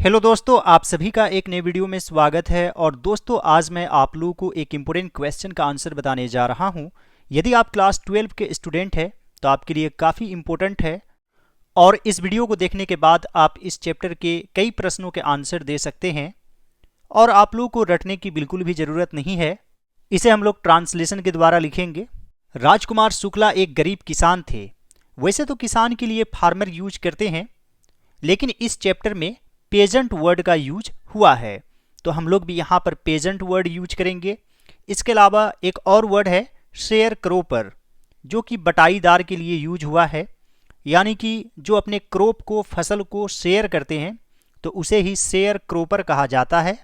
Hello दोस्तों, आप सभी का एक नए वीडियो में स्वागत है। और दोस्तों, आज मैं आप लोगों को एक इम्पोर्टेंट क्वेश्चन का आंसर बताने जा रहा हूं। यदि आप क्लास 12 के स्टूडेंट हैं तो आपके लिए काफ़ी इम्पोर्टेंट है और इस वीडियो को देखने के बाद आप इस चैप्टर के कई प्रश्नों के आंसर दे सकते हैं और आप लोगों को रटने की बिल्कुल भी ज़रूरत नहीं है। इसे हम लोग ट्रांसलेशन के द्वारा लिखेंगे। राजकुमार शुक्ला एक गरीब किसान थे। वैसे तो किसान के लिए फार्मर यूज करते हैं, लेकिन इस चैप्टर में पेजेंट वर्ड का यूज हुआ है, तो हम लोग भी यहाँ पर पेजेंट वर्ड यूज करेंगे। इसके अलावा एक और वर्ड है शेयर क्रोपर, जो कि बटाईदार के लिए यूज हुआ है, यानी कि जो अपने क्रॉप को, फसल को शेयर करते हैं तो उसे ही शेयर क्रोपर कहा जाता है।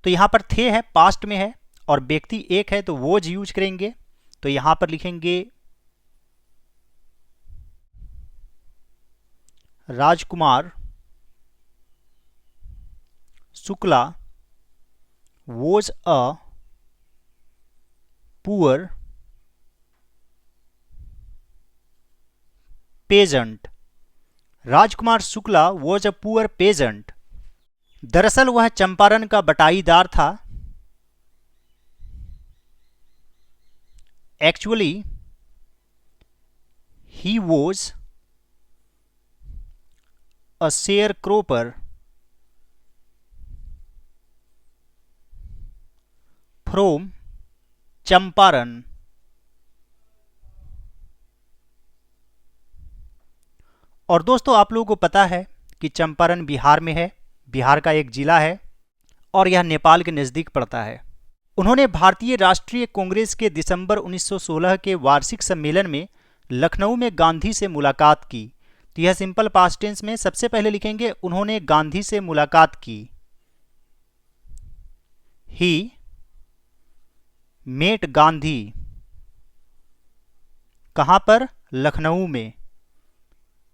तो यहाँ पर थे है पास्ट में है और व्यक्ति एक है तो वोज यूज करेंगे। तो यहाँ पर लिखेंगे Rajkumar Shukla was a poor peasant। Rajkumar Shukla was a poor peasant। दरअसल वह चंपारण का बटाईदार था। Actually he was a sharecropper from Champaran. और दोस्तों, आप लोगों को पता है कि चंपारण बिहार में है, बिहार का एक जिला है और यह नेपाल के नज़दीक पड़ता है। उन्होंने भारतीय राष्ट्रीय कांग्रेस के दिसंबर 1916 के वार्षिक सम्मेलन में लखनऊ में गांधी से मुलाकात की। तो यह सिंपल पास्ट टेंस में सबसे पहले लिखेंगे उन्होंने गांधी से मुलाकात की। He met Gandhi. कहां पर? लखनऊ में।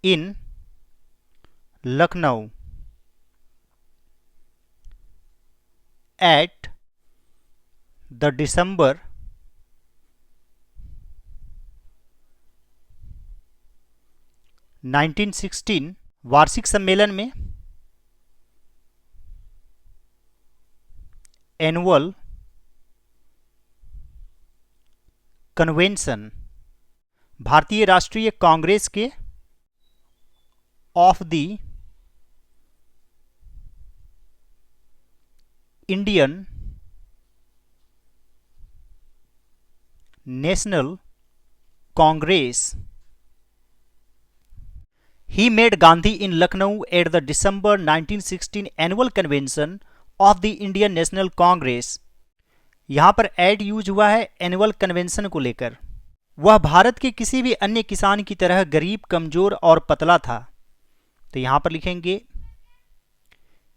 In Lucknow. At the December 1916 वार्षिक सम्मेलन में। एनुअल कन्वेंशन, भारतीय राष्ट्रीय कांग्रेस के। Of the Indian national Congress. He met Gandhi in Lucknow at the December 1916 annual convention of the Indian National Congress। यहाँ पर एड यूज हुआ है एनुअल कन्वेंशन को लेकर। वह भारत के किसी भी अन्य किसान की तरह गरीब, कमजोर और पतला था। तो यहाँ पर लिखेंगे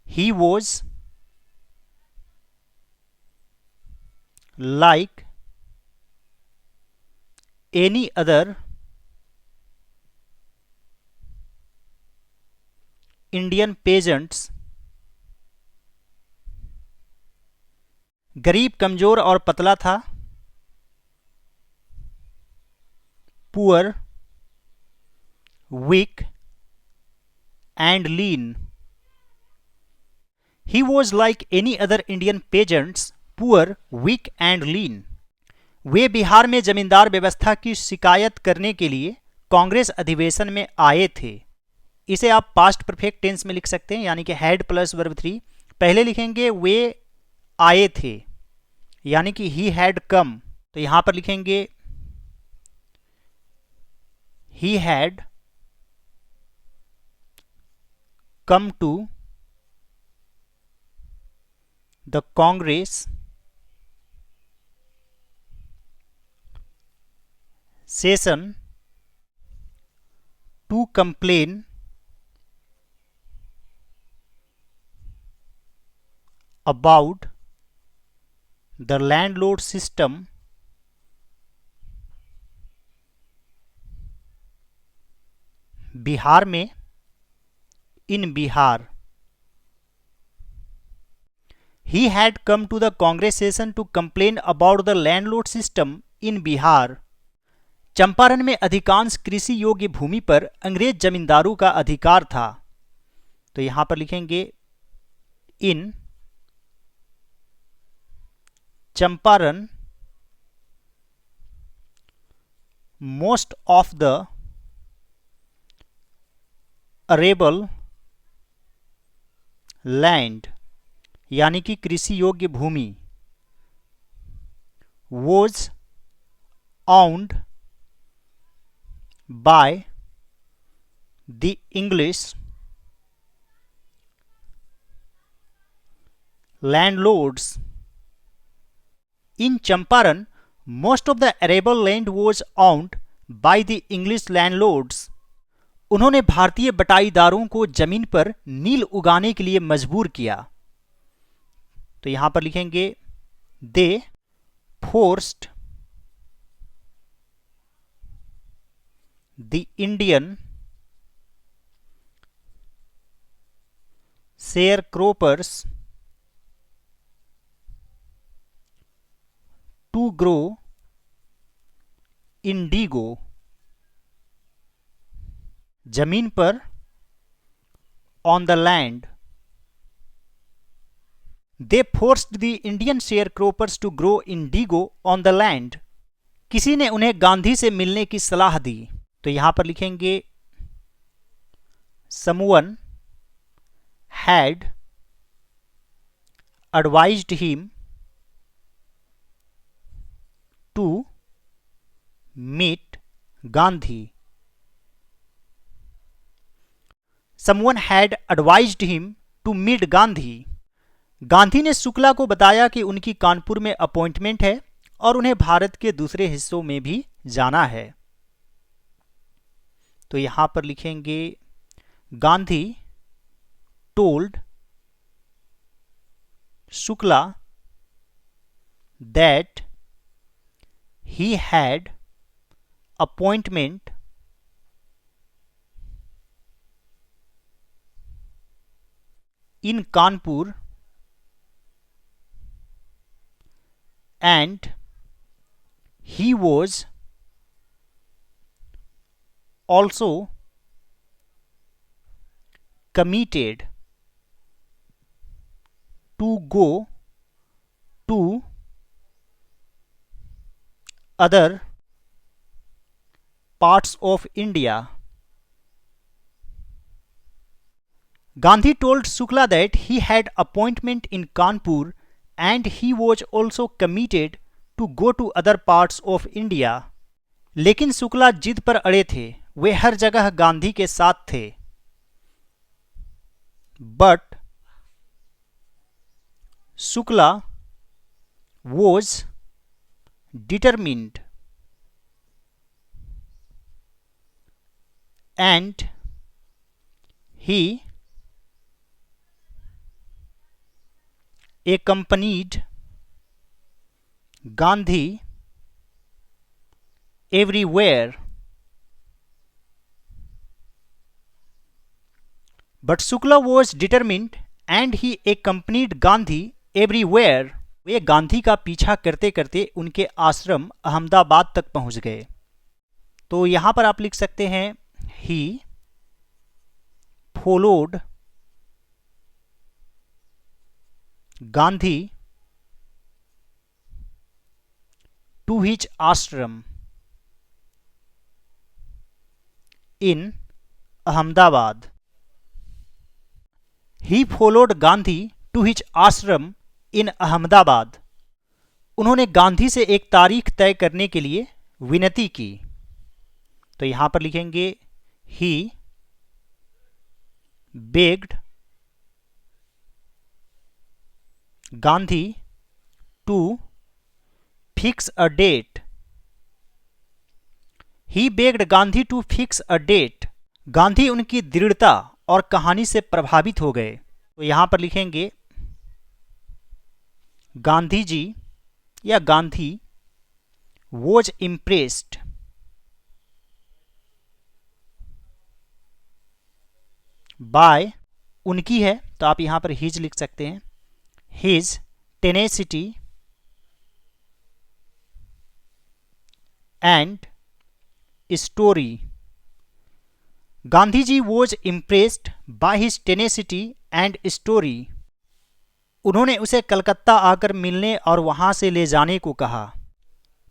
He was like any other Indian peasants. गरीब, कमजोर और पतला था। Poor, weak and lean. He was like any other Indian peasants, poor, weak and lean. वे बिहार में जमींदार व्यवस्था की शिकायत करने के लिए कांग्रेस अधिवेशन में आए थे। इसे आप पास्ट परफेक्ट टेंस में लिख सकते हैं, यानी कि हैड प्लस वर्ब 3। पहले लिखेंगे वे आए थे, यानी कि ही हैड कम। तो यहां पर लिखेंगे he had come to the Congress session to complain about the landlord system Bihar में, in Bihar. He had come to the Congress session to complain about the landlord system in Bihar. Champaran में अधिकांश कृषि योग्य भूमि पर अंग्रेज जमींदारों का अधिकार था। तो यहां पर लिखेंगे in Champaran, most of the arable land यानी कि कृषि योग्य भूमि was owned by the English landlords. In Champaran, most of the arable land was owned by the English landlords. उन्होंने भारतीय बटाईदारों को जमीन पर नील उगाने के लिए मजबूर किया। तो यहां पर लिखेंगे they forced the Indian sharecroppers to grow indigo. जमीन पर on the land. They forced the Indian sharecroppers to grow indigo on the land. किसी ने उन्हें गांधी से मिलने की सलाह दी। तो यहां पर लिखेंगे someone had advised him to meet Gandhi. Someone had advised him to meet Gandhi. Gandhi ने शुक्ला को बताया कि उनकी कानपुर में अपॉइंटमेंट है और उन्हें भारत के दूसरे हिस्सों में भी जाना है। तो यहां पर लिखेंगे Gandhi told Shukla that he had appointment in Kanpur and he was also committed to go to other parts of India. Gandhi told Shukla that he had appointment in Kanpur and he was also committed to go to other parts of India. लेकिन शुक्ला जिद पर अड़े थे, वे हर जगह गांधी के साथ थे। But Shukla was determined and he accompanied Gandhi everywhere. But Shukla was determined and he accompanied Gandhi everywhere. वे गांधी का पीछा करते करते उनके आश्रम अहमदाबाद तक पहुंच गए। तो यहां पर आप लिख सकते हैं he followed Gandhi to his ashram in Ahmedabad. He followed Gandhi to his ashram in Ahmedabad. उन्होंने गांधी से एक तारीख तय करने के लिए विनती की। तो यहां पर लिखेंगे he begged Gandhi to fix a date. He begged Gandhi to fix a date. Gandhi उनकी दृढ़ता और कहानी से प्रभावित हो गए। तो यहां पर लिखेंगे गांधी जी या गांधी was impressed by, उनकी है तो आप यहां पर his लिख सकते हैं, his tenacity and story. Gandhi ji was impressed by his tenacity and story. उन्होंने उसे कलकत्ता आकर मिलने और वहां से ले जाने को कहा।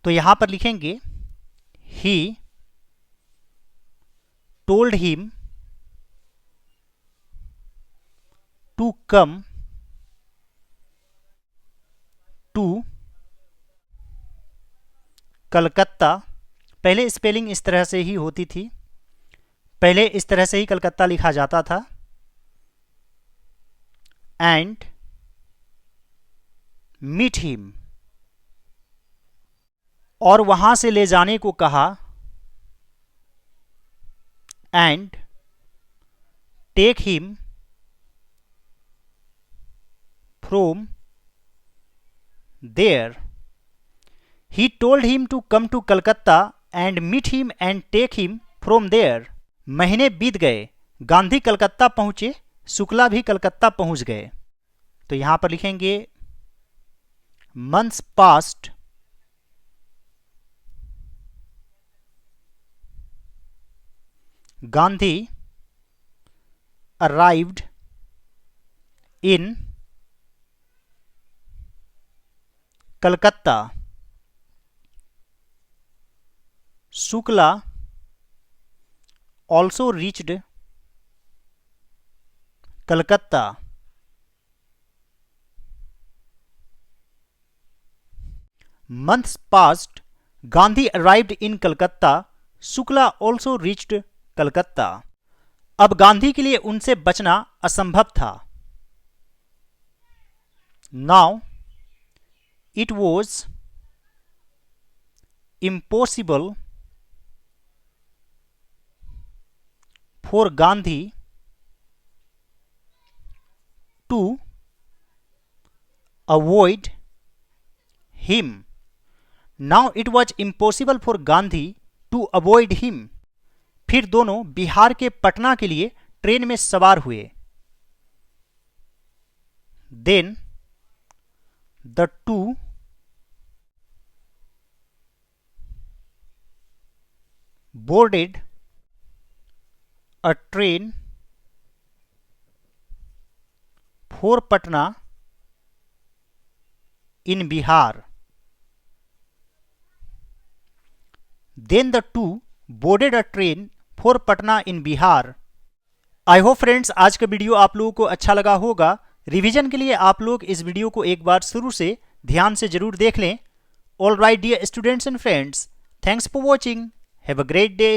तो यहां पर लिखेंगे he told him to come to Calcutta. पहले स्पेलिंग इस तरह से ही होती थी, पहले इस तरह से ही कलकत्ता लिखा जाता था। एंड मीट हिम, और वहां से ले जाने को कहा। And take him from there. He told him to come to Calcutta and meet him and take him from there. महीने बीत गए, गांधी कलकत्ता पहुंचे, शुक्ला भी कलकत्ता पहुंच गए। तो यहां पर लिखेंगे months past, Gandhi arrived in Calcutta, Shukla also reached Calcutta. Months passed, Gandhi arrived in Calcutta, Shukla also reached Calcutta. अब गांधी के लिए उनसे बचना असंभव था। Now it was impossible for Gandhi to avoid him. Now it was impossible for Gandhi to avoid him. फिर दोनों बिहार के पटना के लिए ट्रेन में सवार हुए। Then the two boarded a train for Patna in Bihar. Then the two boarded a train for Patna in Bihar. I hope friends आज का वीडियो आप लोगों को अच्छा लगा होगा। रिवीजन के लिए आप लोग इस वीडियो को एक बार शुरू से ध्यान से जरूर देख लें। All right dear students and friends, thanks for watching, have a great day.